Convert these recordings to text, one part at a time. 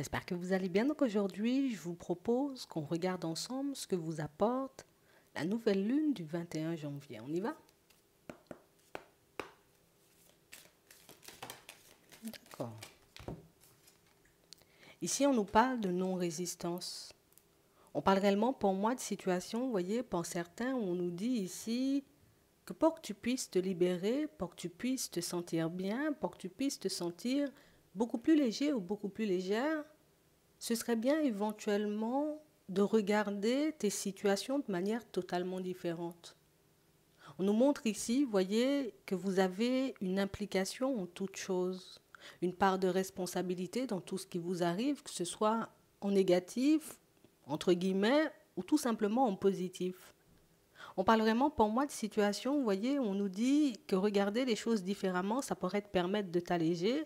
j'espère que vous allez bien. Donc aujourd'hui, je vous propose qu'on regarde ensemble ce que vous apporte la nouvelle lune du 21 janvier. On y va? D'accord. Ici, on nous parle de non-résistance. On parle réellement pour moi de situations, vous voyez, pour certains, où on nous dit ici que pour que tu puisses te libérer, pour que tu puisses te sentir bien, pour que tu puisses te sentir beaucoup plus léger ou beaucoup plus légère, ce serait bien éventuellement de regarder tes situations de manière totalement différente. On nous montre ici, vous voyez, que vous avez une implication en toute chose, une part de responsabilité dans tout ce qui vous arrive, que ce soit en négatif, entre guillemets, ou tout simplement en positif. On parle vraiment pour moi de situations, vous voyez, où on nous dit que regarder les choses différemment, ça pourrait te permettre de t'alléger,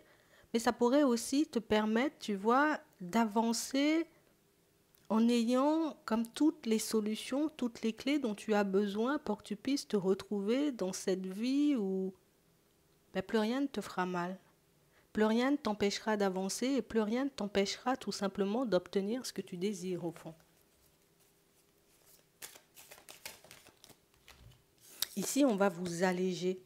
mais ça pourrait aussi te permettre, tu vois, d'avancer en ayant comme toutes les solutions, toutes les clés dont tu as besoin pour que tu puisses te retrouver dans cette vie où plus rien ne te fera mal. Plus rien ne t'empêchera d'avancer et plus rien ne t'empêchera tout simplement d'obtenir ce que tu désires au fond. Ici, on va vous alléger.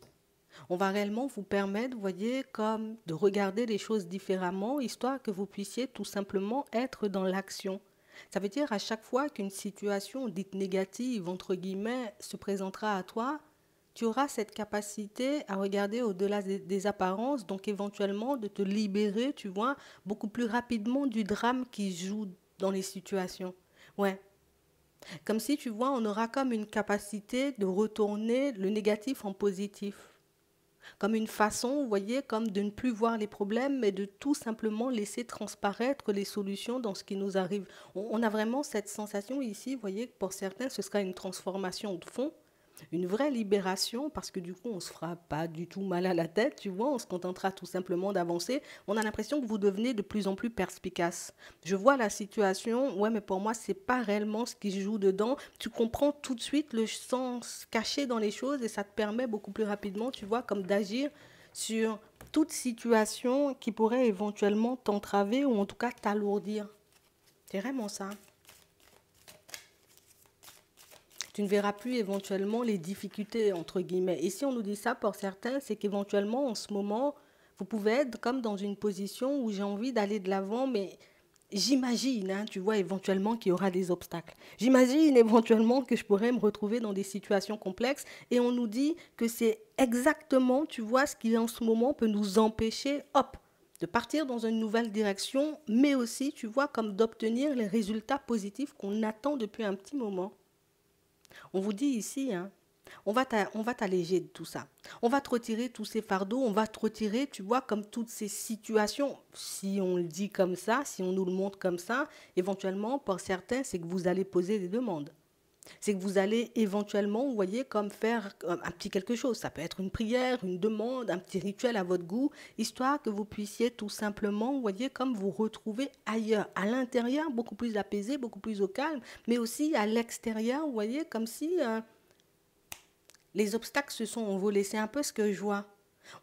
On va réellement vous permettre, vous voyez, comme de regarder les choses différemment, histoire que vous puissiez tout simplement être dans l'action. Ça veut dire à chaque fois qu'une situation dite négative, entre guillemets, se présentera à toi, tu auras cette capacité à regarder au-delà des apparences, donc éventuellement de te libérer, tu vois, beaucoup plus rapidement du drame qui joue dans les situations. Ouais. Comme si, tu vois, on aura comme une capacité de retourner le négatif en positif. Comme une façon, vous voyez, comme de ne plus voir les problèmes, mais de tout simplement laisser transparaître les solutions dans ce qui nous arrive. On a vraiment cette sensation ici, vous voyez, que pour certains, ce sera une transformation de fond, une vraie libération, parce que du coup, on ne se fera pas du tout mal à la tête, tu vois, on se contentera tout simplement d'avancer. On a l'impression que vous devenez de plus en plus perspicace. Je vois la situation, ouais, mais pour moi, c'est pas réellement ce qui se joue dedans. Tu comprends tout de suite le sens caché dans les choses et ça te permet beaucoup plus rapidement, tu vois, comme d'agir sur toute situation qui pourrait éventuellement t'entraver ou en tout cas t'alourdir. C'est vraiment ça. Tu ne verras plus éventuellement les difficultés, entre guillemets. Et si on nous dit ça pour certains, c'est qu'éventuellement, en ce moment, vous pouvez être comme dans une position où j'ai envie d'aller de l'avant, mais j'imagine, hein, tu vois, éventuellement qu'il y aura des obstacles. J'imagine éventuellement que je pourrais me retrouver dans des situations complexes et on nous dit que c'est exactement, tu vois, ce qui en ce moment peut nous empêcher, hop, de partir dans une nouvelle direction, mais aussi, tu vois, comme d'obtenir les résultats positifs qu'on attend depuis un petit moment. On vous dit ici, hein, on va t'alléger de tout ça. On va te retirer tous ces fardeaux, on va te retirer, tu vois, comme toutes ces situations. Si on le dit comme ça, si on nous le montre comme ça, éventuellement, pour certains, c'est que vous allez poser des demandes. C'est que vous allez éventuellement, vous voyez, comme faire un petit quelque chose. Ça peut être une prière, une demande, un petit rituel à votre goût, histoire que vous puissiez tout simplement, vous voyez, comme vous retrouver ailleurs, à l'intérieur, beaucoup plus apaisé, beaucoup plus au calme, mais aussi à l'extérieur, vous voyez, comme si les obstacles se sont envolés. C'est un peu ce que je vois.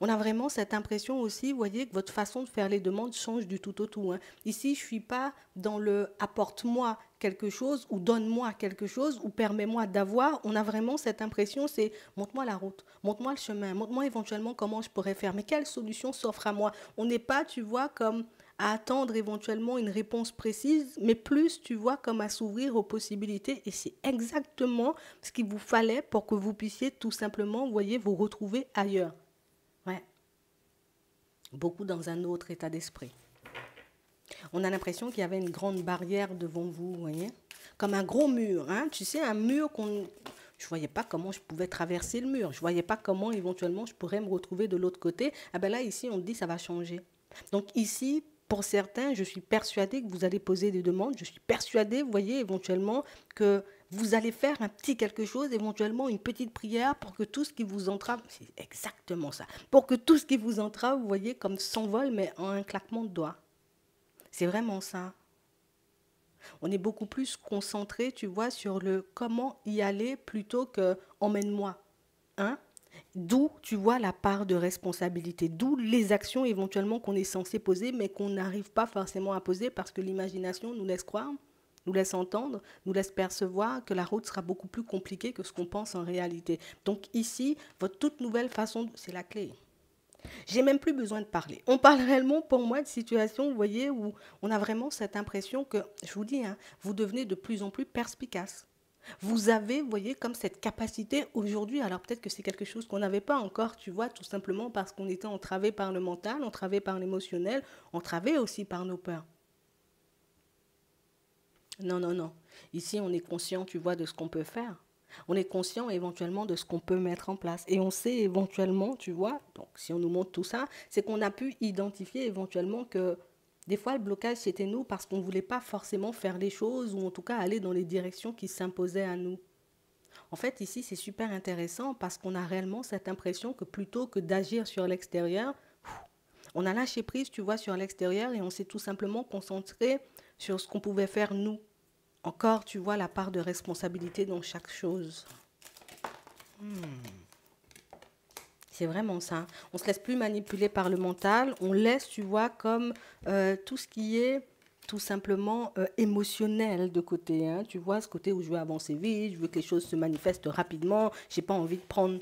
On a vraiment cette impression aussi, vous voyez, que votre façon de faire les demandes change du tout au tout. Hein. Ici, je ne suis pas dans le apporte-moi quelque chose ou donne-moi quelque chose ou permets-moi d'avoir. On a vraiment cette impression, c'est montre-moi la route, montre-moi le chemin, montre-moi éventuellement comment je pourrais faire, mais quelle solution s'offre à moi. On n'est pas, tu vois, comme à attendre éventuellement une réponse précise, mais plus, tu vois, comme à s'ouvrir aux possibilités. Et c'est exactement ce qu'il vous fallait pour que vous puissiez tout simplement, vous voyez, vous retrouver ailleurs. Ouais, beaucoup dans un autre état d'esprit. On a l'impression qu'il y avait une grande barrière devant vous, vous voyez, comme un gros mur. Hein. Tu sais, un mur qu'on... Je ne voyais pas comment je pouvais traverser le mur. Je ne voyais pas comment éventuellement je pourrais me retrouver de l'autre côté. Ah ben là, ici, on dit ça va changer. Donc ici, pour certains, je suis persuadée que vous allez poser des demandes. Je suis persuadée, vous voyez, éventuellement, que vous allez faire un petit quelque chose, éventuellement une petite prière pour que tout ce qui vous entrave, c'est exactement ça, pour que tout ce qui vous entrave, vous voyez, comme s'envole, mais en un claquement de doigts. C'est vraiment ça. On est beaucoup plus concentré, tu vois, sur le comment y aller plutôt que emmène-moi. Hein? D'où, tu vois, la part de responsabilité, d'où les actions éventuellement qu'on est censé poser, mais qu'on n'arrive pas forcément à poser parce que l'imagination nous laisse croire, nous laisse entendre, nous laisse percevoir que la route sera beaucoup plus compliquée que ce qu'on pense en réalité. Donc ici, votre toute nouvelle façon, c'est la clé. J'ai même plus besoin de parler. On parle réellement pour moi de situations, vous voyez, où on a vraiment cette impression que, je vous dis, hein, vous devenez de plus en plus perspicace. Vous avez, vous voyez, comme cette capacité aujourd'hui, alors peut-être que c'est quelque chose qu'on n'avait pas encore, tu vois, tout simplement parce qu'on était entravé par le mental, entravé par l'émotionnel, entravé aussi par nos peurs. Non, non, non. Ici, on est conscient, tu vois, de ce qu'on peut faire. On est conscient éventuellement de ce qu'on peut mettre en place. Et on sait éventuellement, tu vois, donc si on nous montre tout ça, c'est qu'on a pu identifier éventuellement que des fois le blocage c'était nous parce qu'on ne voulait pas forcément faire les choses ou en tout cas aller dans les directions qui s'imposaient à nous. En fait, ici, c'est super intéressant parce qu'on a réellement cette impression que plutôt que d'agir sur l'extérieur, on a lâché prise, tu vois, sur l'extérieur et on s'est tout simplement concentré sur ce qu'on pouvait faire nous. Encore, tu vois, la part de responsabilité dans chaque chose. C'est vraiment ça. On se laisse plus manipuler par le mental. On laisse, tu vois, comme tout ce qui est tout simplement émotionnel de côté. Hein. Tu vois, ce côté où je veux avancer vite, je veux que les choses se manifestent rapidement. J'ai pas envie de prendre,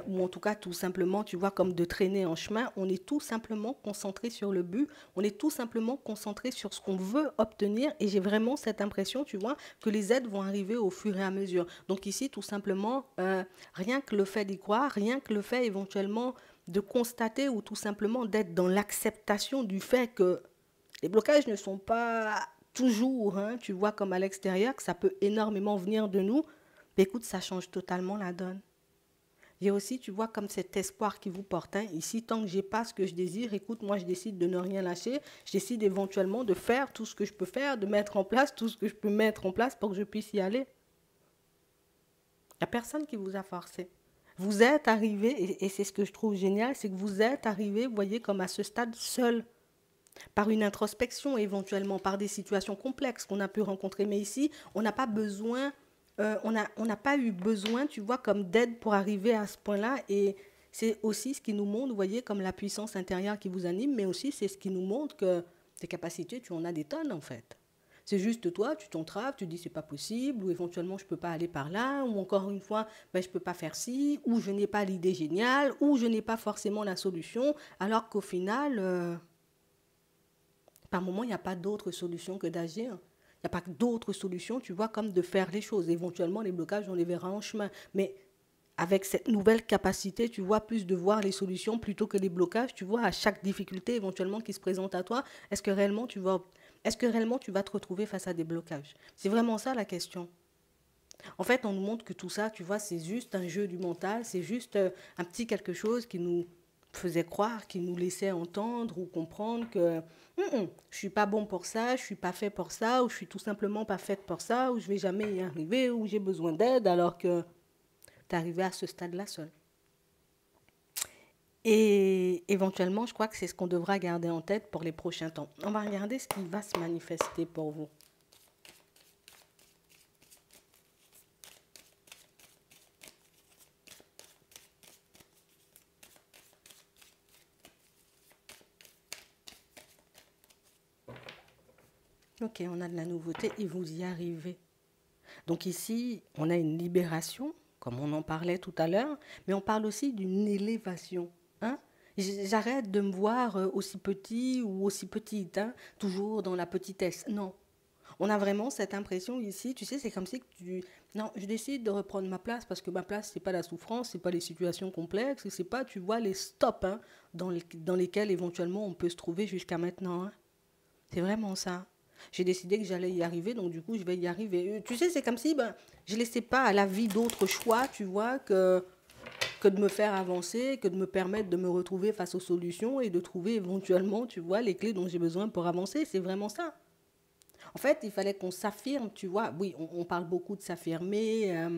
ou en tout cas tout simplement, tu vois, comme de traîner en chemin. On est tout simplement concentré sur le but. On est tout simplement concentré sur ce qu'on veut obtenir. Et j'ai vraiment cette impression, tu vois, que les aides vont arriver au fur et à mesure. Donc ici, tout simplement, rien que le fait d'y croire, rien que le fait éventuellement de constater ou tout simplement d'être dans l'acceptation du fait que les blocages ne sont pas toujours, hein, tu vois, comme à l'extérieur, que ça peut énormément venir de nous. Mais écoute, ça change totalement la donne. Il y a aussi, tu vois, comme cet espoir qui vous porte. Hein. Ici, tant que j'ai pas ce que je désire, écoute, moi, je décide de ne rien lâcher. Je décide éventuellement de faire tout ce que je peux faire, de mettre en place tout ce que je peux mettre en place pour que je puisse y aller. Il n'y a personne qui vous a forcé. Vous êtes arrivé, et c'est ce que je trouve génial, c'est que vous êtes arrivé, vous voyez, comme à ce stade seul, par une introspection éventuellement, par des situations complexes qu'on a pu rencontrer. Mais ici, on n'a pas besoin, on n'a pas eu besoin, tu vois, comme d'aide pour arriver à ce point-là. Et c'est aussi ce qui nous montre, vous voyez, comme la puissance intérieure qui vous anime, mais aussi c'est ce qui nous montre que tes capacités, tu en as des tonnes en fait. C'est juste toi, tu t'entraves, tu dis c'est pas possible, ou éventuellement je peux pas aller par là, ou encore une fois, ben, je peux pas faire ci, ou je n'ai pas l'idée géniale, ou je n'ai pas forcément la solution, alors qu'au final, par moment, il n'y a pas d'autre solution que d'agir. Il n'y a pas d'autre solution, tu vois, comme de faire les choses. Éventuellement, les blocages, on les verra en chemin. Mais avec cette nouvelle capacité, tu vois, plus de voir les solutions plutôt que les blocages, tu vois, à chaque difficulté éventuellement qui se présente à toi, est-ce que réellement tu vas te retrouver face à des blocages? C'est vraiment ça la question. En fait, on nous montre que tout ça, tu vois, c'est juste un jeu du mental, c'est juste un petit quelque chose qui nous faisait croire, qui nous laissait entendre ou comprendre que je suis pas bon pour ça, je suis pas fait pour ça, ou je suis tout simplement pas faite pour ça, ou je vais jamais y arriver, ou j'ai besoin d'aide, alors que tu es arrivé à ce stade-là seul. Et éventuellement, je crois que c'est ce qu'on devra garder en tête pour les prochains temps. On va regarder ce qui va se manifester pour vous. Ok, on a de la nouveauté et vous y arrivez. Donc ici, on a une libération, comme on en parlait tout à l'heure, mais on parle aussi d'une élévation. Hein. J'arrête de me voir aussi petit ou aussi petite, hein, toujours dans la petitesse. Non. On a vraiment cette impression ici, tu sais, c'est comme si que tu... Non, je décide de reprendre ma place parce que ma place, c'est pas la souffrance, c'est pas les situations complexes, c'est pas, tu vois, les stops hein, dans lesquels éventuellement on peut se trouver jusqu'à maintenant. Hein. C'est vraiment ça. J'ai décidé que j'allais y arriver, donc du coup, je vais y arriver. Tu sais, c'est comme si ben, je ne laissais pas à la vie d'autres choix, tu vois, que de me faire avancer, que de me permettre de me retrouver face aux solutions et de trouver éventuellement, tu vois, les clés dont j'ai besoin pour avancer. C'est vraiment ça. En fait, il fallait qu'on s'affirme, tu vois. Oui, on parle beaucoup de s'affirmer.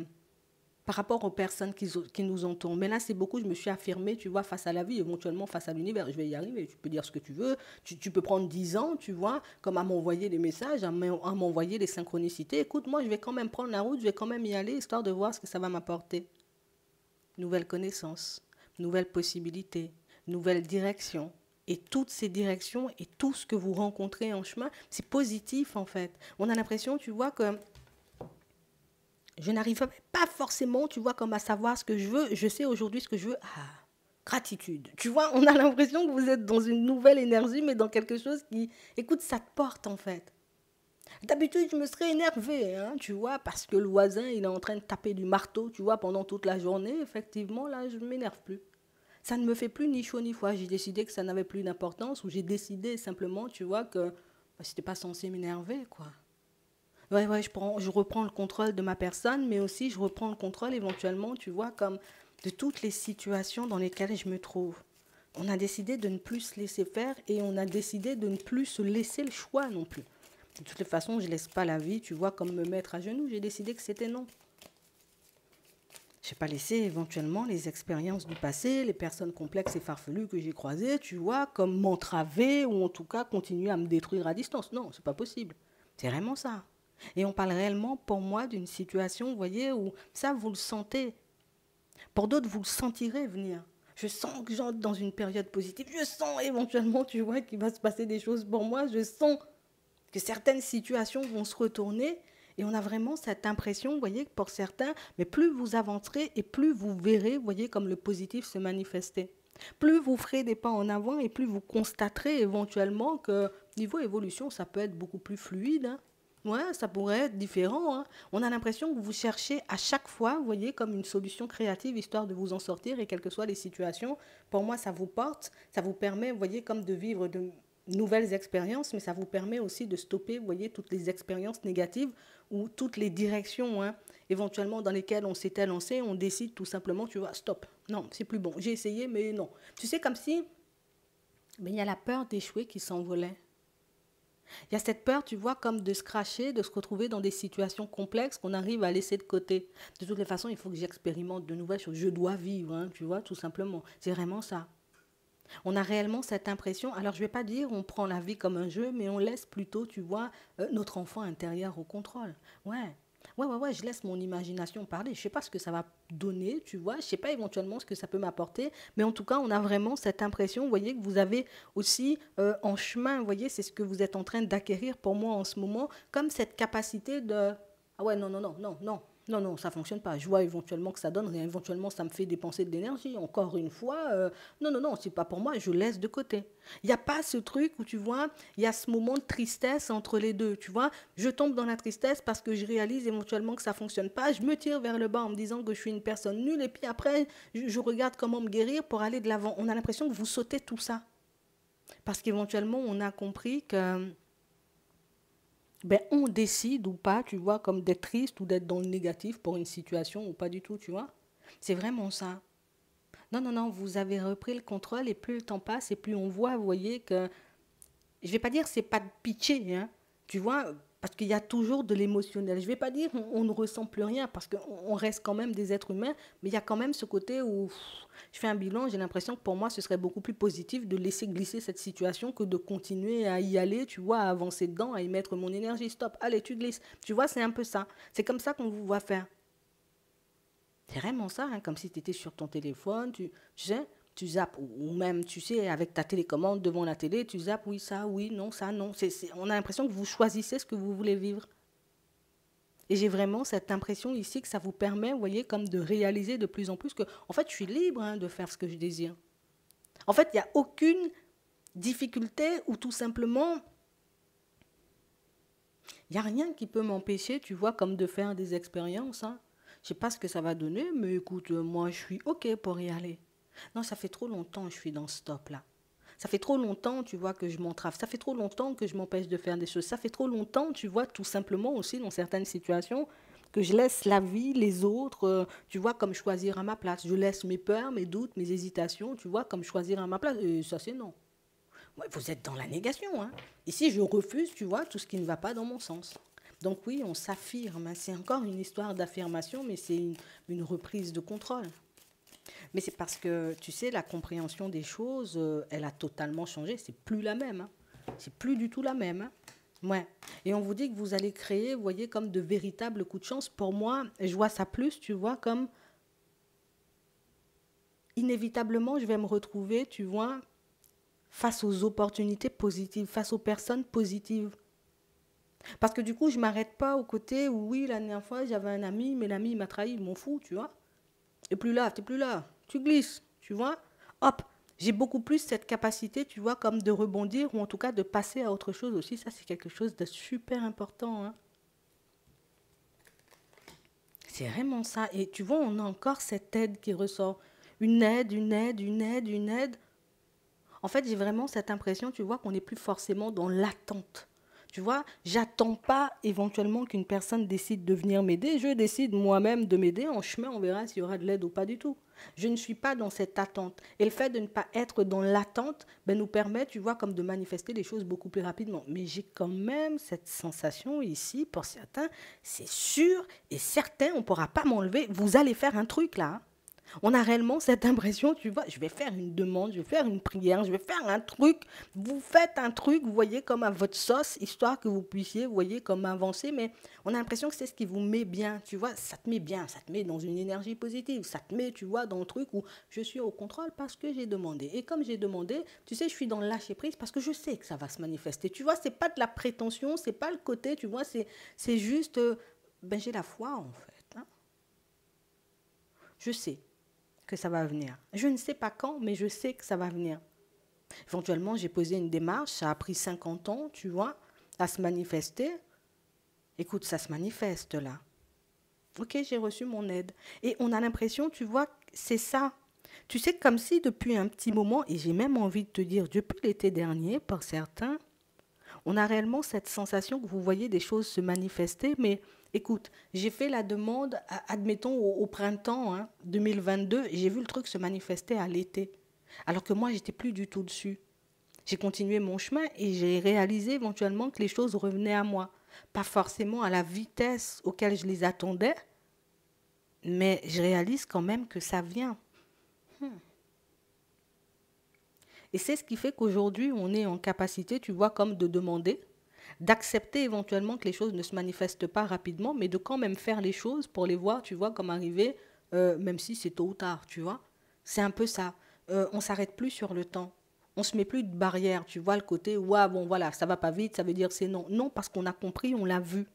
Par rapport aux personnes qui nous entourent. Mais là, c'est beaucoup, je me suis affirmée, tu vois, face à la vie, éventuellement face à l'univers. Je vais y arriver, tu peux dire ce que tu veux. Tu peux prendre 10 ans, tu vois, comme à m'envoyer des messages, à m'envoyer des synchronicités. Écoute, moi, je vais quand même prendre la route, je vais quand même y aller, histoire de voir ce que ça va m'apporter. nouvelles connaissances, nouvelles possibilités, nouvelles directions. Et toutes ces directions et tout ce que vous rencontrez en chemin, c'est positif en fait. On a l'impression, tu vois, que je n'arrive pas forcément, tu vois, comme à savoir ce que je veux. Je sais aujourd'hui ce que je veux. Ah, gratitude. Tu vois, on a l'impression que vous êtes dans une nouvelle énergie, mais dans quelque chose qui, écoute, ça te porte en fait. D'habitude, je me serais énervée, hein, tu vois, parce que le voisin, il est en train de taper du marteau, tu vois, pendant toute la journée. Effectivement, là, je ne m'énerve plus. Ça ne me fait plus ni chaud ni froid. J'ai décidé que ça n'avait plus d'importance, ou j'ai décidé simplement, tu vois, que bah, c'était pas censé m'énerver, quoi. Ouais, ouais, je reprends le contrôle de ma personne, mais aussi je reprends le contrôle éventuellement, tu vois, comme de toutes les situations dans lesquelles je me trouve. On a décidé de ne plus se laisser faire et on a décidé de ne plus se laisser le choix non plus. De toutes les façons, je ne laisse pas la vie, tu vois, comme me mettre à genoux. J'ai décidé que c'était non. Je n'ai pas laissé éventuellement les expériences du passé, les personnes complexes et farfelues que j'ai croisées, tu vois, comme m'entraver ou en tout cas continuer à me détruire à distance. Non, c'est pas possible. C'est vraiment ça. Et on parle réellement, pour moi, d'une situation, vous voyez, où ça, vous le sentez. Pour d'autres, vous le sentirez venir. Je sens que j'entre dans une période positive. Je sens éventuellement, tu vois, qu'il va se passer des choses pour moi. Je sens que certaines situations vont se retourner. Et on a vraiment cette impression, vous voyez, que pour certains, mais plus vous avancerez et plus vous verrez, vous voyez, comme le positif se manifester. Plus vous ferez des pas en avant et plus vous constaterez éventuellement que niveau évolution, ça peut être beaucoup plus fluide. Hein. Ouais, ça pourrait être différent. Hein. On a l'impression que vous cherchez à chaque fois, vous voyez, comme une solution créative, histoire de vous en sortir, et quelles que soient les situations. Pour moi, ça vous porte, ça vous permet, vous voyez, comme de vivre de nouvelles expériences, mais ça vous permet aussi de stopper, vous voyez, toutes les expériences négatives ou toutes les directions, hein, éventuellement dans lesquelles on s'était lancé, on décide tout simplement, tu vois, stop. Non, c'est plus bon. J'ai essayé, mais non. Tu sais, comme si, ben, il y a la peur d'échouer qui s'envolait. Il y a cette peur, tu vois, comme de se cracher, de se retrouver dans des situations complexes qu'on arrive à laisser de côté. De toutes les façons, il faut que j'expérimente de nouvelles choses. Je dois vivre, hein, tu vois, tout simplement. C'est vraiment ça. On a réellement cette impression, alors je ne vais pas dire on prend la vie comme un jeu, mais on laisse plutôt, tu vois, notre enfant intérieur au contrôle. Ouais. Ouais, je laisse mon imagination parler. Je ne sais pas ce que ça va donner, tu vois. Je ne sais pas éventuellement ce que ça peut m'apporter. Mais en tout cas, on a vraiment cette impression, vous voyez, que vous avez aussi en chemin, vous voyez, c'est ce que vous êtes en train d'acquérir pour moi en ce moment, comme cette capacité de... Ah ouais, non, ça fonctionne pas. Je vois éventuellement que ça donne rien. Éventuellement, ça me fait dépenser de l'énergie. Encore une fois, non, c'est pas pour moi. Je laisse de côté. Il n'y a pas ce truc où tu vois, il y a ce moment de tristesse entre les deux. Tu vois, je tombe dans la tristesse parce que je réalise éventuellement que ça fonctionne pas. Je me tire vers le bas en me disant que je suis une personne nulle. Et puis après, je regarde comment me guérir pour aller de l'avant. On a l'impression que vous sautez tout ça. Parce qu'éventuellement, on a compris que ben, on décide ou pas, tu vois, comme d'être triste ou d'être dans le négatif pour une situation ou pas du tout, tu vois. C'est vraiment ça. Non, vous avez repris le contrôle et plus le temps passe et plus on voit, vous voyez, que je ne vais pas dire c'est pas de pitcher, hein, tu vois, parce qu'il y a toujours de l'émotionnel. Je ne vais pas dire on ne ressent plus rien, parce qu'on reste quand même des êtres humains, mais il y a quand même ce côté où je fais un bilan, j'ai l'impression que pour moi, ce serait beaucoup plus positif de laisser glisser cette situation que de continuer à y aller, tu vois, à avancer dedans, à y mettre mon énergie. Stop, allez, tu glisses. Tu vois, c'est un peu ça. C'est comme ça qu'on vous voit faire. C'est vraiment ça, hein, comme si tu étais sur ton téléphone, tu sais, tu zappes, ou même, tu sais, avec ta télécommande devant la télé, tu zappes, oui, ça, oui, non, ça, non. On a l'impression que vous choisissez ce que vous voulez vivre. Et j'ai vraiment cette impression ici que ça vous permet, vous voyez, comme de réaliser de plus en plus que, en fait, je suis libre hein, de faire ce que je désire. En fait, il n'y a aucune difficulté ou tout simplement, il n'y a rien qui peut m'empêcher, tu vois, comme de faire des expériences. Hein. Je ne sais pas ce que ça va donner, mais écoute, moi, je suis OK pour y aller. Non, ça fait trop longtemps que je suis dans ce stop-là. Ça fait trop longtemps, tu vois, que je m'entrave. Ça fait trop longtemps que je m'empêche de faire des choses. Ça fait trop longtemps, tu vois, tout simplement aussi, dans certaines situations, que je laisse la vie, les autres, tu vois, comme choisir à ma place. Je laisse mes peurs, mes doutes, mes hésitations, tu vois, comme choisir à ma place. Et ça, c'est non. Ouais, vous êtes dans la négation. Hein. Ici, je refuse, tu vois, tout ce qui ne va pas dans mon sens. Donc oui, on s'affirme. Hein. C'est encore une histoire d'affirmation, mais c'est une reprise de contrôle. Mais c'est parce que, tu sais, la compréhension des choses, elle a totalement changé. C'est plus la même. Hein. C'est plus du tout la même. Hein. Ouais. Et on vous dit que vous allez créer, vous voyez, comme de véritables coups de chance. Pour moi, je vois ça plus, tu vois, comme inévitablement, je vais me retrouver, tu vois, face aux opportunités positives, face aux personnes positives. Parce que du coup, je ne m'arrête pas au côté où, oui, la dernière fois, j'avais un ami, mais l'ami, il m'a trahi, il m'en fout, tu vois. T'es plus là, t'es plus là. Tu glisses, tu vois. Hop, j'ai beaucoup plus cette capacité, tu vois, comme de rebondir ou en tout cas de passer à autre chose aussi. Ça, c'est quelque chose de super important, hein. C'est vraiment ça. Et tu vois, on a encore cette aide qui ressort. Une aide, une aide, une aide, une aide. En fait, j'ai vraiment cette impression, tu vois, qu'on n'est plus forcément dans l'attente. Tu vois, j'attends pas éventuellement qu'une personne décide de venir m'aider. Je décide moi-même de m'aider. En chemin, on verra s'il y aura de l'aide ou pas du tout. Je ne suis pas dans cette attente. Et le fait de ne pas être dans l'attente ben, nous permet, tu vois, comme de manifester les choses beaucoup plus rapidement. Mais j'ai quand même cette sensation ici, pour certains, c'est sûr et certain, on ne pourra pas m'enlever. Vous allez faire un truc là, hein. On a réellement cette impression, tu vois, je vais faire une demande, je vais faire une prière, je vais faire un truc. Vous faites un truc, vous voyez, comme à votre sauce, histoire que vous puissiez, vous voyez, comme avancer. Mais on a l'impression que c'est ce qui vous met bien, tu vois. Ça te met bien, ça te met dans une énergie positive. Ça te met, tu vois, dans le truc où je suis au contrôle parce que j'ai demandé. Et comme j'ai demandé, tu sais, je suis dans le lâcher prise parce que je sais que ça va se manifester. Tu vois, c'est pas de la prétention, c'est pas le côté, tu vois, c'est juste, ben j'ai la foi en fait, hein. Je sais que ça va venir. Je ne sais pas quand, mais je sais que ça va venir. Éventuellement, j'ai posé une démarche, ça a pris 50 ans, tu vois, à se manifester. Écoute, ça se manifeste là. Ok, j'ai reçu mon aide. Et on a l'impression, tu vois, c'est ça. Tu sais, comme si depuis un petit moment, et j'ai même envie de te dire, depuis l'été dernier, pour certains, on a réellement cette sensation que vous voyez des choses se manifester, mais écoute, j'ai fait la demande, admettons, au printemps hein, 2022, et j'ai vu le truc se manifester à l'été. Alors que moi, j'étais plus du tout dessus. J'ai continué mon chemin et j'ai réalisé éventuellement que les choses revenaient à moi. Pas forcément à la vitesse auquel je les attendais, mais je réalise quand même que ça vient. Et c'est ce qui fait qu'aujourd'hui, on est en capacité, tu vois, comme de demander, d'accepter éventuellement que les choses ne se manifestent pas rapidement, mais de quand même faire les choses pour les voir, tu vois, comme arriver, même si c'est tôt ou tard, tu vois. C'est un peu ça. On ne s'arrête plus sur le temps. On ne se met plus de barrière, tu vois, le côté, ouais, bon, voilà, ça va pas vite, ça veut dire c'est non. Non, parce qu'on a compris, on l'a vu.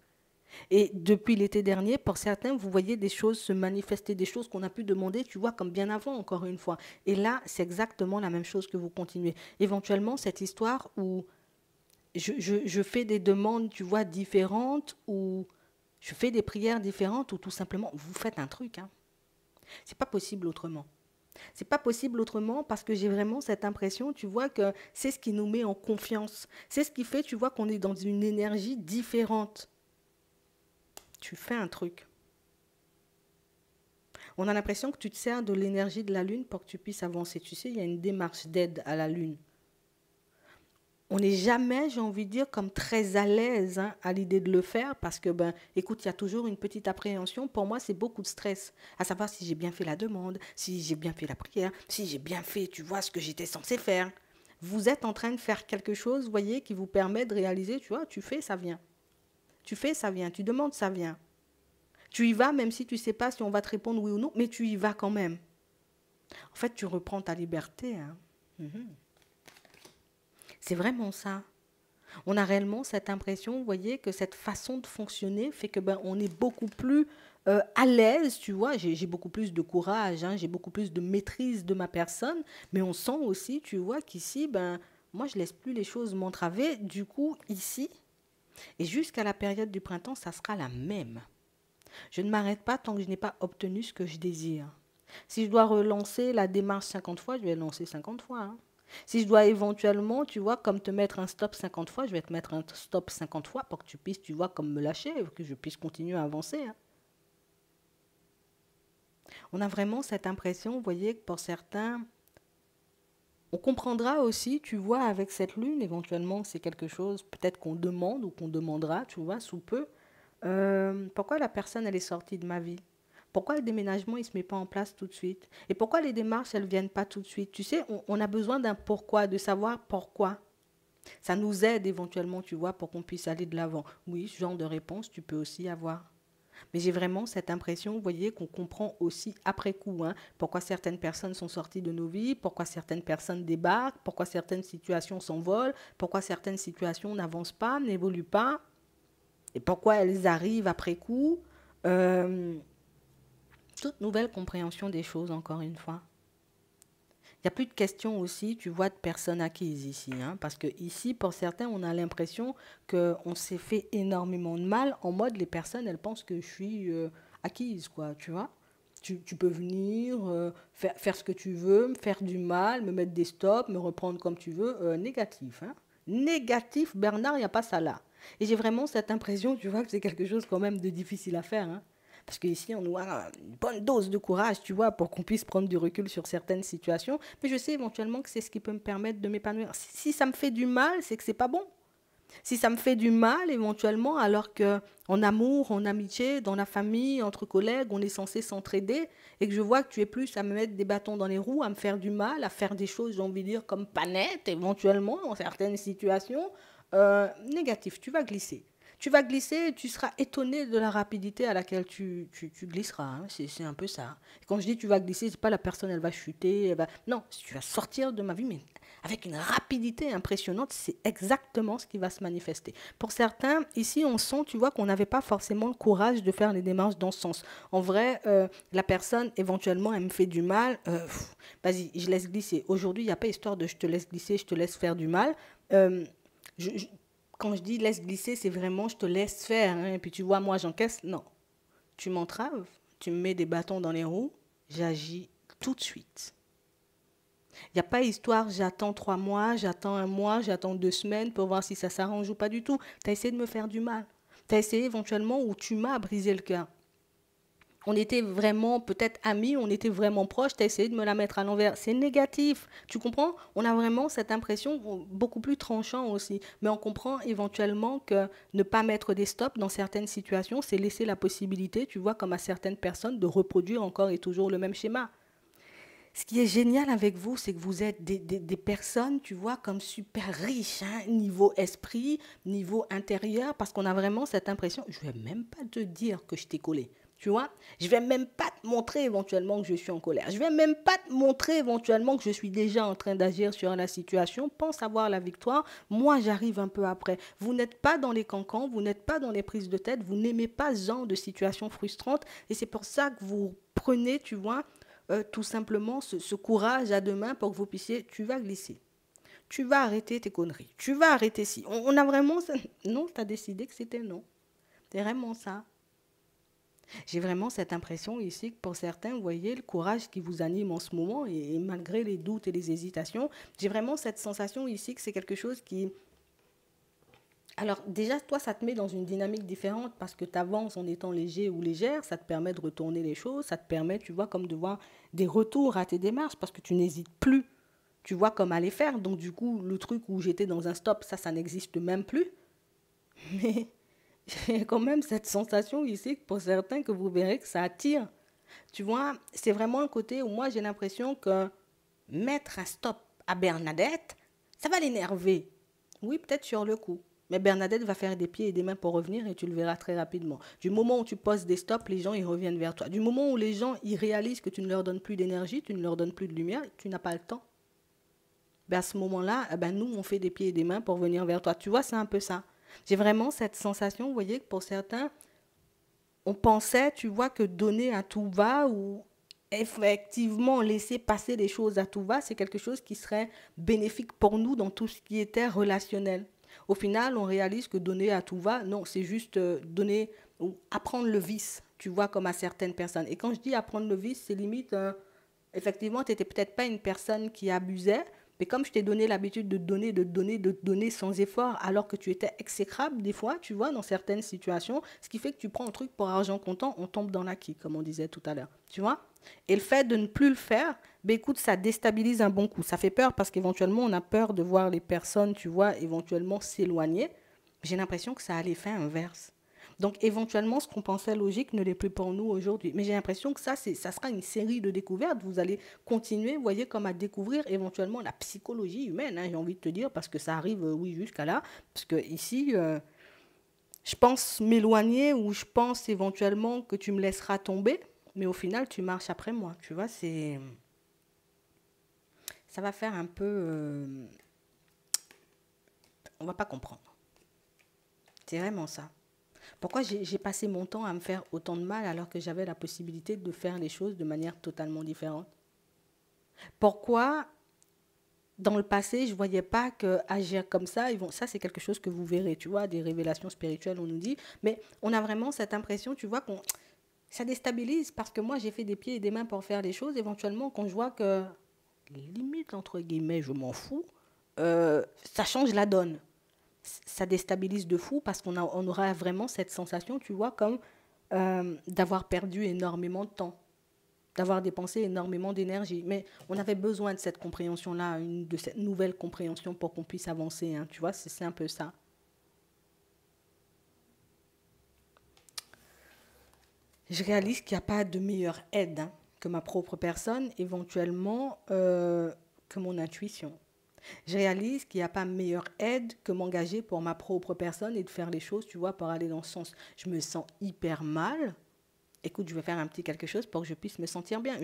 Et depuis l'été dernier, pour certains, vous voyez des choses se manifester, des choses qu'on a pu demander, tu vois, comme bien avant, encore une fois. Et là, c'est exactement la même chose que vous continuez. Éventuellement, cette histoire où je fais des demandes, tu vois, différentes, ou je fais des prières différentes, ou tout simplement, vous faites un truc. Hein. C'est pas possible autrement. C'est pas possible autrement parce que j'ai vraiment cette impression, tu vois, que c'est ce qui nous met en confiance. C'est ce qui fait, tu vois, qu'on est dans une énergie différente. Tu fais un truc. On a l'impression que tu te sers de l'énergie de la Lune pour que tu puisses avancer. Tu sais, il y a une démarche d'aide à la Lune. On n'est jamais, j'ai envie de dire, comme très à l'aise hein, à l'idée de le faire parce que, ben, écoute, il y a toujours une petite appréhension. Pour moi, c'est beaucoup de stress. À savoir si j'ai bien fait la demande, si j'ai bien fait la prière, si j'ai bien fait, tu vois, ce que j'étais censé faire. Vous êtes en train de faire quelque chose, vous voyez, qui vous permet de réaliser, tu vois, tu fais, ça vient. Tu fais, ça vient. Tu demandes, ça vient. Tu y vas, même si tu ne sais pas si on va te répondre oui ou non, mais tu y vas quand même. En fait, tu reprends ta liberté. Hein. C'est vraiment ça. On a réellement cette impression, vous voyez, que cette façon de fonctionner fait que ben, on est beaucoup plus à l'aise, tu vois. J'ai beaucoup plus de courage, hein, j'ai beaucoup plus de maîtrise de ma personne, mais on sent aussi, tu vois, qu'ici, ben, moi, je laisse plus les choses m'entraver. Du coup, ici, et jusqu'à la période du printemps, ça sera la même. Je ne m'arrête pas tant que je n'ai pas obtenu ce que je désire. Si je dois relancer la démarche 50 fois, je vais lancer 50 fois. Hein. Si je dois éventuellement, tu vois, comme te mettre un stop 50 fois, je vais te mettre un stop 50 fois pour que tu puisses, tu vois, comme me lâcher, que je puisse continuer à avancer. Hein. On a vraiment cette impression, vous voyez, que pour certains, on comprendra aussi, tu vois, avec cette lune, éventuellement, c'est quelque chose, peut-être qu'on demande ou qu'on demandera, tu vois, sous peu. Pourquoi la personne, elle est sortie de ma vie? Pourquoi le déménagement, il ne se met pas en place tout de suite? Et pourquoi les démarches, elles ne viennent pas tout de suite? Tu sais, on a besoin d'un pourquoi, de savoir pourquoi. Ça nous aide éventuellement, tu vois, pour qu'on puisse aller de l'avant. Oui, ce genre de réponse, tu peux aussi avoir. Mais j'ai vraiment cette impression, vous voyez, qu'on comprend aussi après coup, hein, pourquoi certaines personnes sont sorties de nos vies, pourquoi certaines personnes débarquent, pourquoi certaines situations s'envolent, pourquoi certaines situations n'avancent pas, n'évoluent pas, et pourquoi elles arrivent après coup. Euh, Toute nouvelle compréhension des choses, encore une fois. Il n'y a plus de question aussi, tu vois, de personnes acquises ici. Hein, parce que ici, pour certains, on a l'impression qu'on s'est fait énormément de mal. En mode, les personnes, elles pensent que je suis acquise, quoi, tu vois. Tu peux venir, faire ce que tu veux, me faire du mal, me mettre des stops, me reprendre comme tu veux. Négatif, hein. Négatif, Bernard, il n'y a pas ça là. Et j'ai vraiment cette impression, tu vois, que c'est quelque chose quand même de difficile à faire. Hein. Parce qu'ici, on doit une bonne dose de courage, tu vois, pour qu'on puisse prendre du recul sur certaines situations. Mais je sais éventuellement que c'est ce qui peut me permettre de m'épanouir. Si ça me fait du mal, c'est que c'est pas bon. Si ça me fait du mal, éventuellement, alors que en amour, en amitié, dans la famille, entre collègues, on est censé s'entraider, et que je vois que tu es plus à me mettre des bâtons dans les roues, à me faire du mal, à faire des choses, j'ai envie de dire, comme pas nettes, éventuellement, dans certaines situations, négatif, tu vas glisser. Tu vas glisser et tu seras étonné de la rapidité à laquelle tu glisseras. Hein. C'est un peu ça. Et quand je dis tu vas glisser, c'est pas la personne, elle va chuter. Elle va... Non, tu vas sortir de ma vie, mais avec une rapidité impressionnante, c'est exactement ce qui va se manifester. Pour certains, ici, on sent, tu vois, qu'on n'avait pas forcément le courage de faire les démarches dans ce sens. En vrai, la personne, éventuellement, elle me fait du mal. Vas-y, je laisse glisser. Aujourd'hui, il n'y a pas histoire de je te laisse glisser, je te laisse faire du mal. Euh, je, je, Quand je dis laisse glisser, c'est vraiment je te laisse faire. Hein, et puis tu vois, moi, j'encaisse. Non. Tu m'entraves, tu me mets des bâtons dans les roues, j'agis tout de suite. Il n'y a pas histoire, j'attends 3 mois, j'attends un mois, j'attends 2 semaines pour voir si ça s'arrange ou pas du tout. Tu as essayé de me faire du mal. Tu as essayé éventuellement ou tu m'as brisé le cœur. On était vraiment peut-être amis, on était vraiment proches, tu as essayé de me la mettre à l'envers. C'est négatif, tu comprends? On a vraiment cette impression beaucoup plus tranchant aussi. Mais on comprend éventuellement que ne pas mettre des stops dans certaines situations, c'est laisser la possibilité, tu vois, comme à certaines personnes, de reproduire encore et toujours le même schéma. Ce qui est génial avec vous, c'est que vous êtes des personnes, tu vois, comme super riches, hein, niveau esprit, niveau intérieur, parce qu'on a vraiment cette impression, je ne vais même pas te dire que je t'ai collé. Tu vois, je ne vais même pas te montrer éventuellement que je suis en colère. Je ne vais même pas te montrer éventuellement que je suis déjà en train d'agir sur la situation. Pense avoir la victoire. Moi, j'arrive un peu après. Vous n'êtes pas dans les cancans, vous n'êtes pas dans les prises de tête, vous n'aimez pas ce genre de situation frustrante. Et c'est pour ça que vous prenez, tu vois, tout simplement ce courage à deux mains pour que vous puissiez, tu vas glisser. Tu vas arrêter tes conneries. Tu vas arrêter si. On a vraiment... Non, tu as décidé que c'était non. C'est vraiment ça. J'ai vraiment cette impression ici que pour certains, vous voyez, le courage qui vous anime en ce moment, et malgré les doutes et les hésitations, j'ai vraiment cette sensation ici que c'est quelque chose qui... Alors déjà, toi, ça te met dans une dynamique différente parce que tu avances en étant léger ou légère, ça te permet de retourner les choses, ça te permet, tu vois, comme de voir des retours à tes démarches parce que tu n'hésites plus, tu vois, comme à les faire. Donc du coup, le truc où j'étais dans un stop, ça n'existe même plus. Mais j'ai quand même cette sensation ici que pour certains que vous verrez que ça attire. Tu vois, c'est vraiment un côté où moi j'ai l'impression que mettre un stop à Bernadette, ça va l'énerver. Oui, peut-être sur le coup. Mais Bernadette va faire des pieds et des mains pour revenir et tu le verras très rapidement. Du moment où tu poses des stops, les gens ils reviennent vers toi. Du moment où les gens ils réalisent que tu ne leur donnes plus d'énergie, tu ne leur donnes plus de lumière, tu n'as pas le temps. Ben à ce moment-là, nous on fait des pieds et des mains pour venir vers toi. Tu vois, c'est un peu ça. J'ai vraiment cette sensation, vous voyez, que pour certains, on pensait, tu vois, que donner à tout va ou effectivement laisser passer les choses à tout va, c'est quelque chose qui serait bénéfique pour nous dans tout ce qui était relationnel. Au final, on réalise que donner à tout va, non, c'est juste donner ou apprendre le vice, tu vois, comme à certaines personnes. Et quand je dis apprendre le vice, c'est limite, effectivement, tu n'étais peut-être pas une personne qui abusait, mais comme je t'ai donné l'habitude de donner sans effort, alors que tu étais exécrable des fois, tu vois, dans certaines situations, ce qui fait que tu prends un truc pour argent comptant, on tombe dans l'acquis, comme on disait tout à l'heure, tu vois. Et le fait de ne plus le faire, ben écoute, ça déstabilise un bon coup. Ça fait peur parce qu'éventuellement, on a peur de voir les personnes, tu vois, éventuellement s'éloigner. J'ai l'impression que ça a l'effet inverse. Donc éventuellement, ce qu'on pensait logique ne l'est plus pour nous aujourd'hui. Mais j'ai l'impression que ça sera une série de découvertes. Vous allez continuer, vous voyez, comme à découvrir éventuellement la psychologie humaine, hein, j'ai envie de te dire, parce que ça arrive, oui, jusqu'à là. Parce que ici, Je pense m'éloigner ou je pense éventuellement que tu me laisseras tomber, mais au final, tu marches après moi. Tu vois, ça va faire un peu, on va pas comprendre. C'est vraiment ça. Pourquoi j'ai passé mon temps à me faire autant de mal alors que j'avais la possibilité de faire les choses de manière totalement différente? Pourquoi dans le passé, je ne voyais pas que agir comme ça, ça c'est quelque chose que vous verrez, tu vois, des révélations spirituelles, on nous dit, mais on a vraiment cette impression, tu vois, ça déstabilise parce que moi j'ai fait des pieds et des mains pour faire les choses, éventuellement quand je vois que, limite entre guillemets, je m'en fous, ça change la donne. Ça déstabilise de fou parce on aura vraiment cette sensation, tu vois, comme d'avoir perdu énormément de temps, d'avoir dépensé énormément d'énergie. Mais on avait besoin de cette compréhension-là, de cette nouvelle compréhension pour qu'on puisse avancer. Hein, tu vois, c'est un peu ça. Je réalise qu'il n'y a pas de meilleure aide hein, que ma propre personne, éventuellement que mon intuition. Je réalise qu'il n'y a pas meilleure aide que m'engager pour ma propre personne et de faire les choses, tu vois, pour aller dans ce sens. Je me sens hyper mal. Écoute, je vais faire un petit quelque chose pour que je puisse me sentir bien.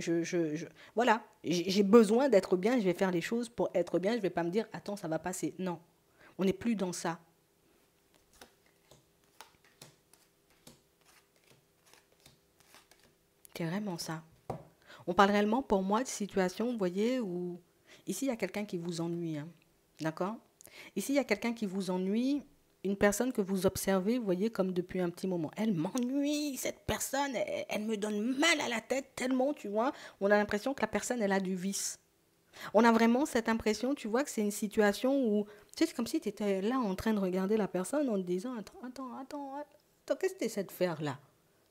Voilà, j'ai besoin d'être bien, je vais faire les choses pour être bien. Je ne vais pas me dire, attends, ça va passer. Non, on n'est plus dans ça. C'est vraiment ça. On parle réellement pour moi de situations, vous voyez, où ici, il y a quelqu'un qui vous ennuie. Hein, d'accord? Ici, il y a quelqu'un qui vous ennuie, une personne que vous observez, vous voyez, comme depuis un petit moment. Elle m'ennuie, cette personne, elle me donne mal à la tête tellement, tu vois. On a l'impression que la personne, elle a du vice. On a vraiment cette impression, tu vois, que c'est une situation où, tu sais, c'est comme si tu étais là en train de regarder la personne en te disant, attends, qu'est-ce que tu essaies de faire là?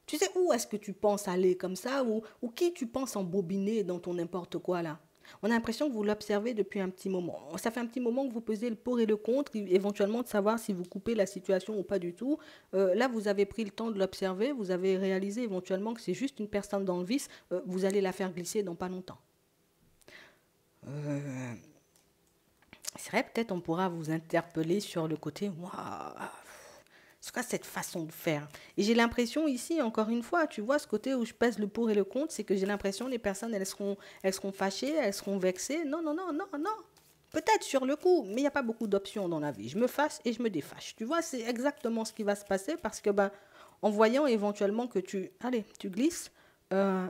Tu sais où est-ce que tu penses aller comme ça ou qui tu penses embobiner dans ton n'importe quoi là? On a l'impression que vous l'observez depuis un petit moment. Ça fait un petit moment que vous pesez le pour et le contre, éventuellement de savoir si vous coupez la situation ou pas du tout. Là, vous avez pris le temps de l'observer, vous avez réalisé éventuellement que c'est juste une personne dans le vice, vous allez la faire glisser dans pas longtemps. C'est vrai, peut-être on pourra vous interpeller sur le côté, waouh, c'est quoi cette façon de faire? Et j'ai l'impression ici, encore une fois, tu vois, ce côté où je pèse le pour et le contre, c'est que j'ai l'impression que les personnes, elles seront fâchées, elles seront vexées. Non, non, non, non, non. Peut-être sur le coup, mais il n'y a pas beaucoup d'options dans la vie. Je me fâche et je me défâche. Tu vois, c'est exactement ce qui va se passer parce que, ben, en voyant éventuellement que tu glisses, euh,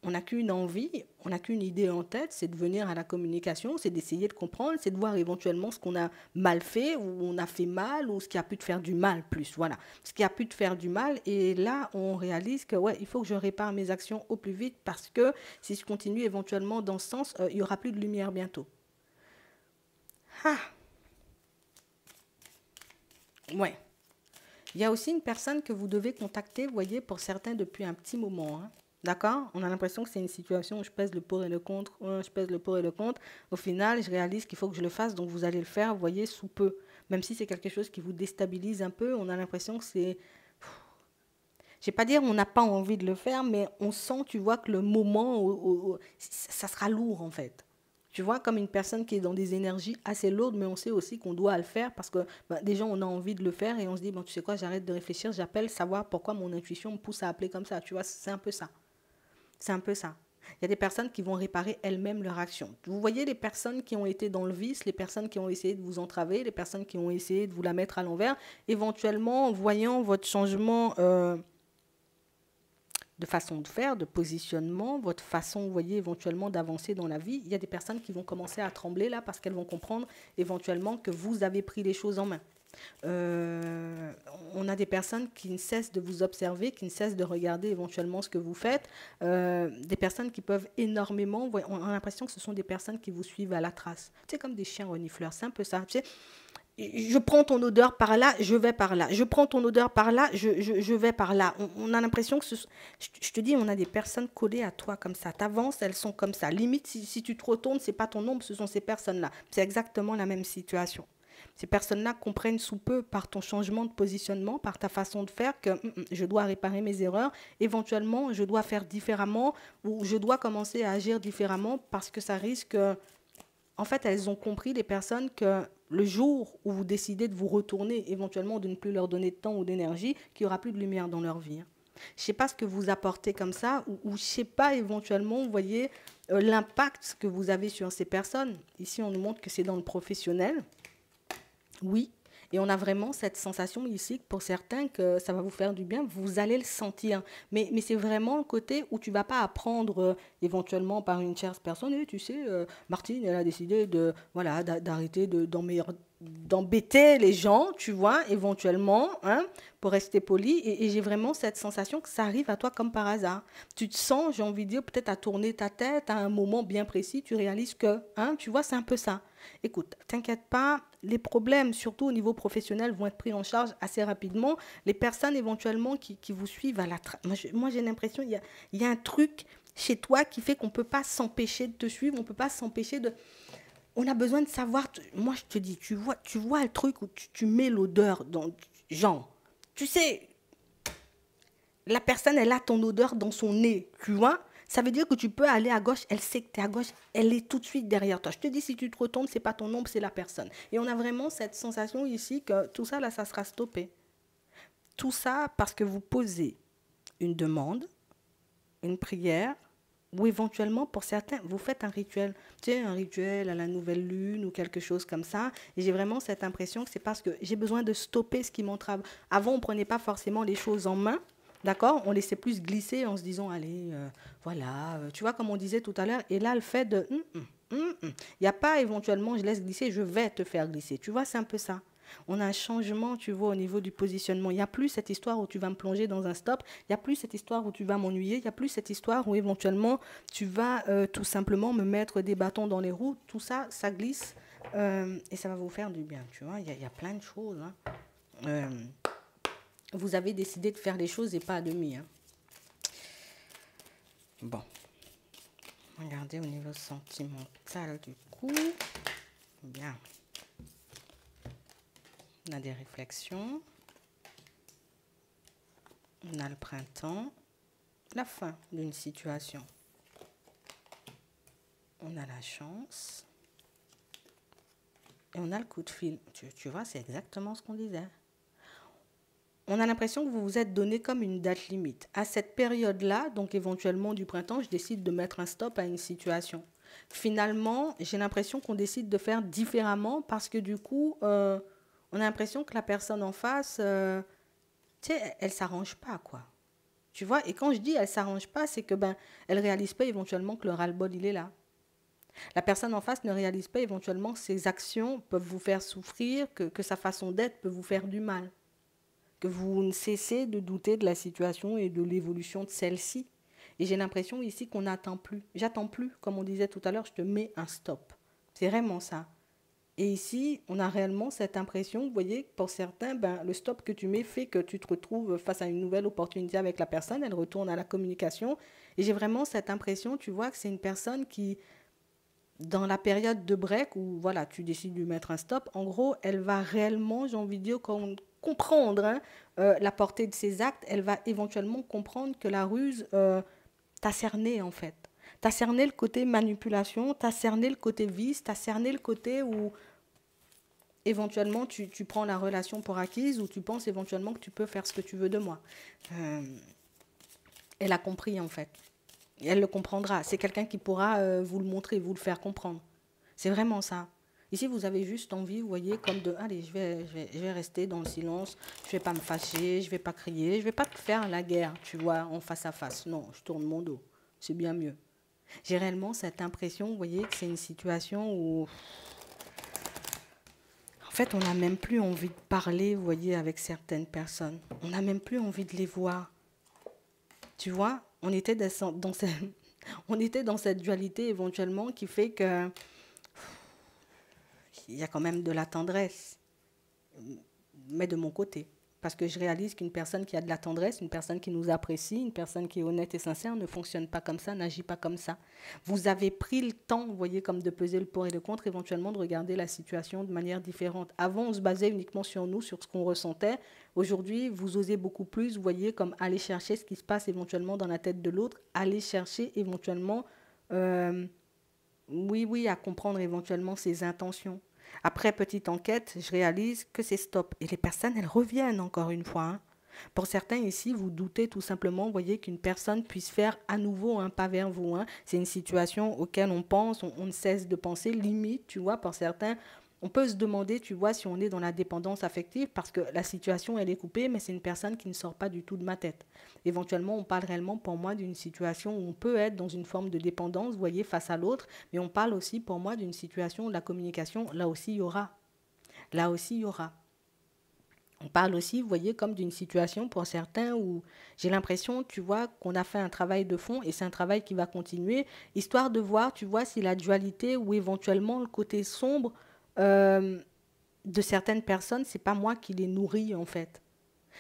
on n'a qu'une envie, on n'a qu'une idée en tête, c'est de venir à la communication, c'est d'essayer de comprendre, c'est de voir éventuellement ce qu'on a mal fait, ou on a fait mal, ou ce qui a pu te faire du mal plus. Voilà, ce qui a pu te faire du mal. Et là, on réalise que ouais, il faut que je répare mes actions au plus vite parce que si je continue éventuellement dans ce sens, il n'y aura plus de lumière bientôt. Ah, ouais. Il y a aussi une personne que vous devez contacter, vous voyez, pour certains depuis un petit moment. Hein. D'accord? On a l'impression que c'est une situation où je pèse le pour et le contre, je pèse le pour et le contre. Au final, je réalise qu'il faut que je le fasse, donc vous allez le faire, vous voyez, sous peu. Même si c'est quelque chose qui vous déstabilise un peu, on a l'impression que c'est... Je ne vais pas dire on n'a pas envie de le faire, mais on sent, tu vois, que le moment, ça sera lourd en fait. Tu vois, comme une personne qui est dans des énergies assez lourdes, mais on sait aussi qu'on doit le faire parce que ben, déjà on a envie de le faire et on se dit, bon, tu sais quoi, j'arrête de réfléchir, j'appelle, savoir pourquoi mon intuition me pousse à appeler comme ça. Tu vois, c'est un peu ça. C'est un peu ça. Il y a des personnes qui vont réparer elles-mêmes leur action. Vous voyez les personnes qui ont été dans le vice, les personnes qui ont essayé de vous entraver, les personnes qui ont essayé de vous la mettre à l'envers, éventuellement, en voyant votre changement de façon de faire, de positionnement, votre façon, vous voyez, éventuellement d'avancer dans la vie, il y a des personnes qui vont commencer à trembler là parce qu'elles vont comprendre éventuellement que vous avez pris les choses en main. On a des personnes qui ne cessent de vous observer, qui ne cessent de regarder éventuellement ce que vous faites, des personnes qui peuvent énormément, on a l'impression que ce sont des personnes qui vous suivent à la trace. C'est comme des chiens renifleurs, c'est un peu ça. Tu sais, je prends ton odeur par là, je vais par là. Je prends ton odeur par là, je vais par là. On a l'impression que, je te dis, on a des personnes collées à toi comme ça. Tu avances, elles sont comme ça. Limite, si tu te retournes, ce n'est pas ton ombre, ce sont ces personnes-là. C'est exactement la même situation. Ces personnes-là comprennent sous peu par ton changement de positionnement, par ta façon de faire, que je dois réparer mes erreurs. Éventuellement, je dois faire différemment ou je dois commencer à agir différemment parce que ça risque... En fait, elles ont compris, les personnes, que le jour où vous décidez de vous retourner, éventuellement de ne plus leur donner de temps ou d'énergie, qu'il n'y aura plus de lumière dans leur vie. Hein. Je ne sais pas ce que vous apportez comme ça, ou je ne sais pas éventuellement, vous voyez, l'impact que vous avez sur ces personnes. Ici, on nous montre que c'est dans le professionnel. Oui. Et on a vraiment cette sensation ici, pour certains, que ça va vous faire du bien. Vous allez le sentir. Mais c'est vraiment le côté où tu ne vas pas apprendre éventuellement par une tierce personne. Et tu sais, Martine, elle a décidé de, voilà, d'arrêter d'embêter les gens, tu vois, éventuellement, hein, pour rester poli. Et j'ai vraiment cette sensation que ça arrive à toi comme par hasard. Tu te sens, j'ai envie de dire, peut-être à tourner ta tête à un moment bien précis. Tu réalises que, hein, tu vois, c'est un peu ça. Écoute, t'inquiète pas, les problèmes, surtout au niveau professionnel, vont être pris en charge assez rapidement. Les personnes éventuellement qui vous suivent à la trace. Moi, j'ai l'impression qu'il y a un truc chez toi qui fait qu'on ne peut pas s'empêcher de te suivre, on ne peut pas s'empêcher de... On a besoin de savoir... Moi, je te dis, tu vois le truc où tu mets l'odeur dans... Genre, tu sais, la personne, elle a ton odeur dans son nez, tu vois. Ça veut dire que tu peux aller à gauche, elle sait que tu es à gauche, elle est tout de suite derrière toi. Je te dis, si tu te retournes, ce n'est pas ton ombre, c'est la personne. Et on a vraiment cette sensation ici que tout ça, là, ça sera stoppé. Tout ça parce que vous posez une demande, une prière, ou éventuellement, pour certains, vous faites un rituel. Tu sais, un rituel à la nouvelle lune ou quelque chose comme ça. Et j'ai vraiment cette impression que c'est parce que j'ai besoin de stopper ce qui m'entrave. Avant, on ne prenait pas forcément les choses en main. D'accord. On laissait plus glisser en se disant, allez, voilà, tu vois, comme on disait tout à l'heure. Et là, le fait de, il n'y a pas éventuellement, je laisse glisser, je vais te faire glisser. Tu vois, c'est un peu ça. On a un changement, tu vois, au niveau du positionnement. Il n'y a plus cette histoire où tu vas me plonger dans un stop. Il n'y a plus cette histoire où tu vas m'ennuyer. Il n'y a plus cette histoire où éventuellement tu vas tout simplement me mettre des bâtons dans les roues. Tout ça, ça glisse et ça va vous faire du bien. Tu vois, il y a plein de choses. Hein. Vous avez décidé de faire les choses et pas à demi. Hein. Bon. Regardez au niveau sentimental du coup. Bien. On a des réflexions. On a le printemps. La fin d'une situation. On a la chance. Et on a le coup de fil. Tu vois, c'est exactement ce qu'on disait. On a l'impression que vous vous êtes donné comme une date limite. À cette période-là, donc éventuellement du printemps, je décide de mettre un stop à une situation. Finalement, j'ai l'impression qu'on décide de faire différemment parce que du coup, on a l'impression que la personne en face, tu sais, elle ne s'arrange pas, quoi. Tu vois, et quand je dis elle ne s'arrange pas, c'est que elle ne réalise pas éventuellement que le ras-le-bol, il est là. La personne en face ne réalise pas éventuellement que ses actions peuvent vous faire souffrir, que sa façon d'être peut vous faire du mal. Que vous ne cessez de douter de la situation et de l'évolution de celle-ci. Et j'ai l'impression ici qu'on n'attend plus. J'attends plus, comme on disait tout à l'heure, je te mets un stop. C'est vraiment ça. Et ici, on a réellement cette impression, vous voyez, pour certains, le stop que tu mets fait que tu te retrouves face à une nouvelle opportunité avec la personne, elle retourne à la communication. Et j'ai vraiment cette impression, tu vois, que c'est une personne qui, dans la période de break, où voilà, tu décides de lui mettre un stop, en gros, elle va réellement, j'ai envie de dire, comprendre la portée de ses actes, elle va éventuellement comprendre que la ruse t'a cerné en fait. T'as cerné le côté manipulation, t'as cerné le côté vice, t'as cerné le côté où éventuellement tu prends la relation pour acquise ou tu penses éventuellement que tu peux faire ce que tu veux de moi. Elle a compris en fait. Et elle le comprendra. C'est quelqu'un qui pourra vous le montrer, vous le faire comprendre. C'est vraiment ça. Ici, vous avez juste envie, vous voyez, comme de, allez, je vais rester dans le silence, je ne vais pas me fâcher, je ne vais pas crier, je ne vais pas te faire la guerre, tu vois, en face à face. Non, je tourne mon dos. C'est bien mieux. J'ai réellement cette impression, vous voyez, que c'est une situation où, en fait, on n'a même plus envie de parler, vous voyez, avec certaines personnes. On n'a même plus envie de les voir. Tu vois, on était on était dans cette dualité éventuellement qui fait que il y a quand même de la tendresse, mais de mon côté. Parce que je réalise qu'une personne qui a de la tendresse, une personne qui nous apprécie, une personne qui est honnête et sincère ne fonctionne pas comme ça, n'agit pas comme ça. Vous avez pris le temps, vous voyez, comme de peser le pour et le contre, éventuellement de regarder la situation de manière différente. Avant, on se basait uniquement sur nous, sur ce qu'on ressentait. Aujourd'hui, vous osez beaucoup plus, vous voyez, comme aller chercher ce qui se passe éventuellement dans la tête de l'autre, aller chercher éventuellement, oui, à comprendre éventuellement ses intentions. Après petite enquête, je réalise que c'est stop. Et les personnes, elles reviennent encore une fois, hein. Pour certains ici, vous doutez tout simplement, vous voyez, qu'une personne puisse faire à nouveau un pas vers vous, hein. C'est une situation auquel on pense, on ne cesse de penser, limite, tu vois, pour certains. On peut se demander, tu vois, si on est dans la dépendance affective parce que la situation, elle est coupée, mais c'est une personne qui ne sort pas du tout de ma tête. Éventuellement, on parle réellement pour moi d'une situation où on peut être dans une forme de dépendance, vous voyez, face à l'autre, mais on parle aussi pour moi d'une situation où la communication, là aussi, il y aura. Là aussi, il y aura. On parle aussi, vous voyez, comme d'une situation pour certains où j'ai l'impression, tu vois, qu'on a fait un travail de fond et c'est un travail qui va continuer, histoire de voir, tu vois, si la dualité ou éventuellement le côté sombre euh, de certaines personnes, c'est pas moi qui les nourris en fait.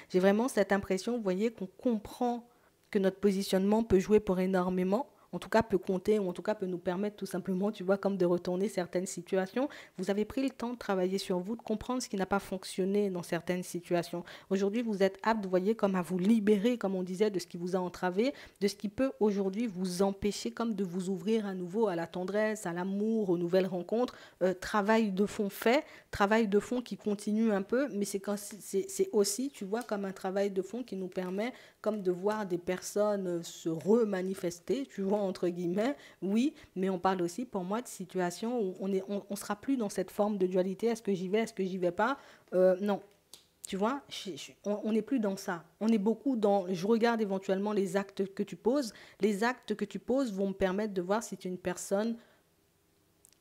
J'ai vraiment cette impression, vous voyez, qu'on comprend que notre positionnement peut jouer pour énormément, en tout cas peut compter, ou en tout cas peut nous permettre tout simplement, tu vois, comme de retourner certaines situations. Vous avez pris le temps de travailler sur vous, de comprendre ce qui n'a pas fonctionné dans certaines situations. Aujourd'hui, vous êtes apte, vous voyez, comme à vous libérer, comme on disait, de ce qui vous a entravé, de ce qui peut aujourd'hui vous empêcher comme de vous ouvrir à nouveau à la tendresse, à l'amour, aux nouvelles rencontres. Travail de fond fait, travail de fond qui continue un peu, mais c'est aussi, tu vois, comme un travail de fond qui nous permet comme de voir des personnes se remanifester, tu vois, entre guillemets, oui, mais on parle aussi pour moi de situations où on sera plus dans cette forme de dualité, est-ce que j'y vais, est-ce que j'y vais pas, non. Tu vois, on n'est plus dans ça. On est beaucoup dans, je regarde éventuellement les actes que tu poses. Les actes que tu poses vont me permettre de voir si tu es une personne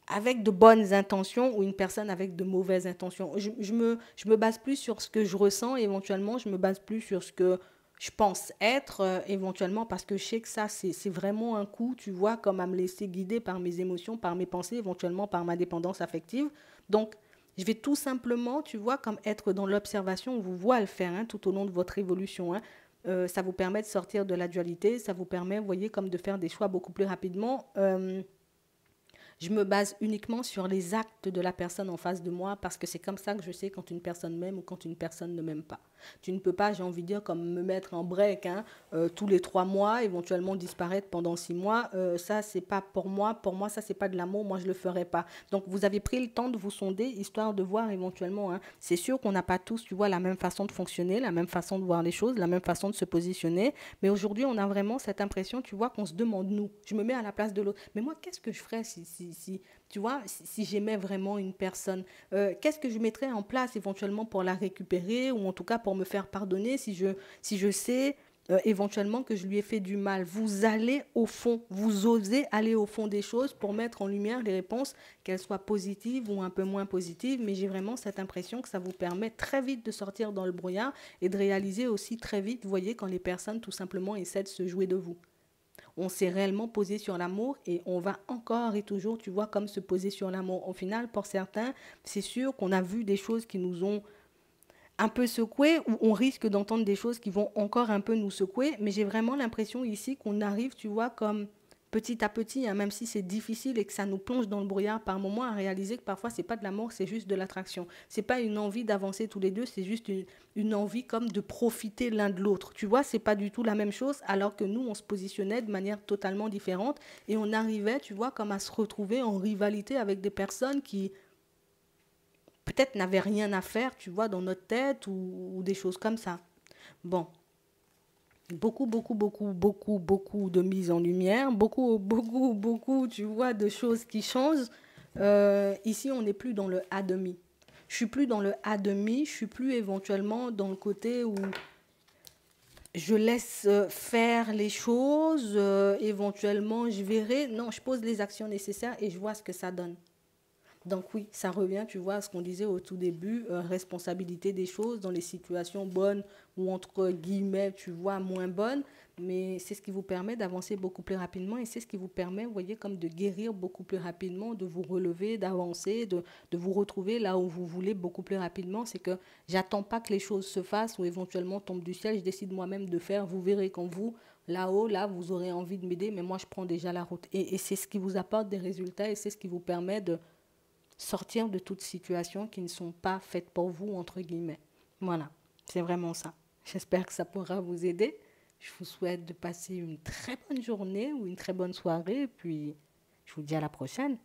avec de bonnes intentions ou une personne avec de mauvaises intentions. Je me base plus sur ce que je ressens, éventuellement, je me base plus sur ce que je pense être, éventuellement, parce que je sais que ça, c'est vraiment un coup, tu vois, comme à me laisser guider par mes émotions, par mes pensées, éventuellement par ma dépendance affective. Donc, je vais tout simplement, tu vois, comme être dans l'observation, on vous voit le faire hein, tout au long de votre évolution. Hein. Ça vous permet de sortir de la dualité, ça vous permet, vous voyez, comme de faire des choix beaucoup plus rapidement. Je me base uniquement sur les actes de la personne en face de moi parce que c'est comme ça que je sais quand une personne m'aime ou quand une personne ne m'aime pas. Tu ne peux pas, j'ai envie de dire, comme me mettre en break hein, tous les 3 mois, éventuellement disparaître pendant 6 mois. Ça, c'est pas pour moi. Pour moi, ça, c'est pas de l'amour. Moi, je le ferai pas. Donc, vous avez pris le temps de vous sonder, histoire de voir éventuellement. Hein. C'est sûr qu'on n'a pas tous, tu vois, la même façon de fonctionner, la même façon de voir les choses, la même façon de se positionner. Mais aujourd'hui, on a vraiment cette impression, tu vois, qu'on se demande, nous, je me mets à la place de l'autre. Mais moi, qu'est-ce que je ferais si tu vois, si j'aimais vraiment une personne, qu'est-ce que je mettrais en place éventuellement pour la récupérer ou en tout cas pour me faire pardonner si je sais éventuellement que je lui ai fait du mal. Vous allez au fond, vous osez aller au fond des choses pour mettre en lumière les réponses, qu'elles soient positives ou un peu moins positives, mais j'ai vraiment cette impression que ça vous permet très vite de sortir dans le brouillard et de réaliser aussi très vite, vous voyez, quand les personnes tout simplement essaient de se jouer de vous. On s'est réellement posé sur l'amour et on va encore et toujours, tu vois, comme se poser sur l'amour. Au final, pour certains, c'est sûr qu'on a vu des choses qui nous ont un peu secoués ou on risque d'entendre des choses qui vont encore un peu nous secouer, mais j'ai vraiment l'impression ici qu'on arrive, tu vois, comme petit à petit, hein, même si c'est difficile et que ça nous plonge dans le brouillard par moments, à réaliser que parfois c'est pas de l'amour, c'est juste de l'attraction. C'est pas une envie d'avancer tous les deux, c'est juste une envie comme de profiter l'un de l'autre. Tu vois, c'est pas du tout la même chose, alors que nous, on se positionnait de manière totalement différente et on arrivait, tu vois, comme à se retrouver en rivalité avec des personnes qui peut-être n'avait rien à faire, tu vois, dans notre tête ou des choses comme ça. Bon, beaucoup, beaucoup, beaucoup, beaucoup, beaucoup de mise en lumière, beaucoup, beaucoup, beaucoup, tu vois, de choses qui changent. Ici, on n'est plus dans le à demi. Je suis plus dans le à demi, je suis plus éventuellement dans le côté où je laisse faire les choses, éventuellement je verrai. Non, je pose les actions nécessaires et je vois ce que ça donne. Donc oui, ça revient, tu vois, à ce qu'on disait au tout début, responsabilité des choses dans les situations bonnes ou entre guillemets, tu vois, moins bonnes. Mais c'est ce qui vous permet d'avancer beaucoup plus rapidement et c'est ce qui vous permet, vous voyez, comme de guérir beaucoup plus rapidement, de vous relever, d'avancer, de vous retrouver là où vous voulez beaucoup plus rapidement. C'est que j'attends pas que les choses se fassent ou éventuellement tombent du ciel. Je décide moi-même de faire. Vous verrez quand vous, là-haut, là, vous aurez envie de m'aider, mais moi, je prends déjà la route. Et c'est ce qui vous apporte des résultats et c'est ce qui vous permet de sortir de toutes situations qui ne sont pas faites pour vous, entre guillemets. Voilà, c'est vraiment ça. J'espère que ça pourra vous aider. Je vous souhaite de passer une très bonne journée ou une très bonne soirée. Et puis, je vous dis à la prochaine.